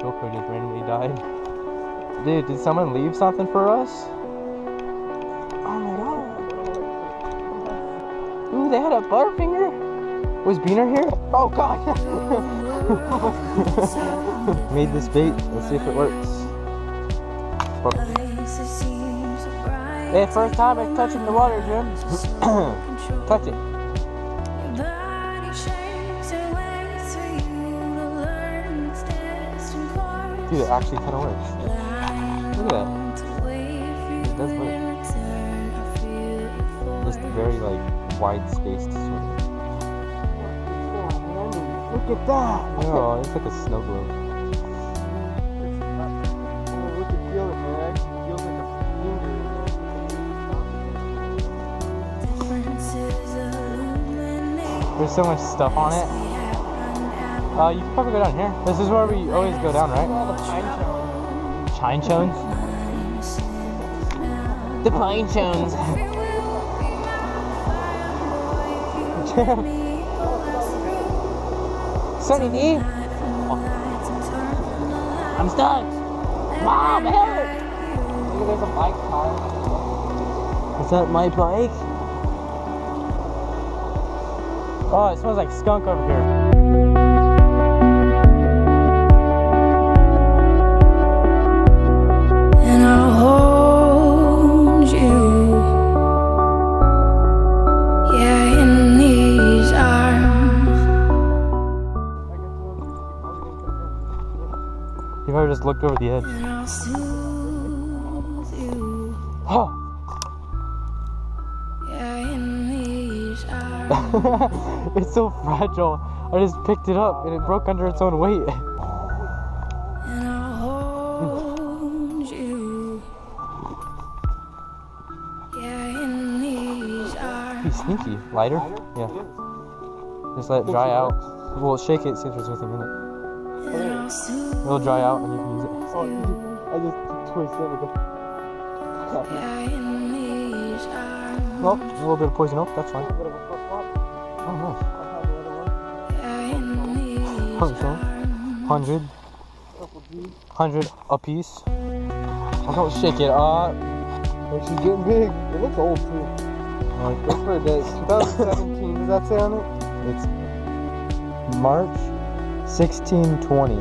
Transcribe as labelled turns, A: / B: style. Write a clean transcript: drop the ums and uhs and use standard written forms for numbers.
A: GoPro just randomly died. Dude, did someone leave something for us? Oh my god. Ooh, they had a Butterfinger? Was Beaner here? Oh god. Made this bait. Let's see if it works. Hey, first time I'm touching the water, Jim. Touch it. Dude, it actually kind of works. Look at that. It does work. Just very like wide spaced swimming. Look at that! Oh, it's like a snow globe. There's so much stuff on it. You can probably go down here. This is where we always go down, right? Pine cones. The pine cones. Sunny D. I'm stuck. Mom, help! Look, there's a bike car. Is that my bike? Oh, it smells like skunk over here.
B: And I'll hold you, yeah, in these arms.
A: You've ever just looked over the edge.
B: And I'll soothe you,
A: Oh!
B: yeah, in these arms.
A: It's so fragile. I just picked it up and it broke under its own weight.
B: And I'll hold you, yeah, in these arms.
A: He's sneaky. Lighter? Yeah. Just let it dry out. Well, shake it, see if there's anything in it.
B: And I'll soothe
A: It'll dry out and you can use it.
C: I just twisted it.
B: yeah, in these arms.
A: Well, a little bit of poison oak, that's fine. Oh, nice.
B: Yeah, in these
A: Oh, so,
B: arms.
A: 100 a piece. Oh, don't shake it up.
C: Oh, she's getting big. It looks old too.
A: Like,
C: What's for a date? 2017. Does that say on it?
A: it's March 1620.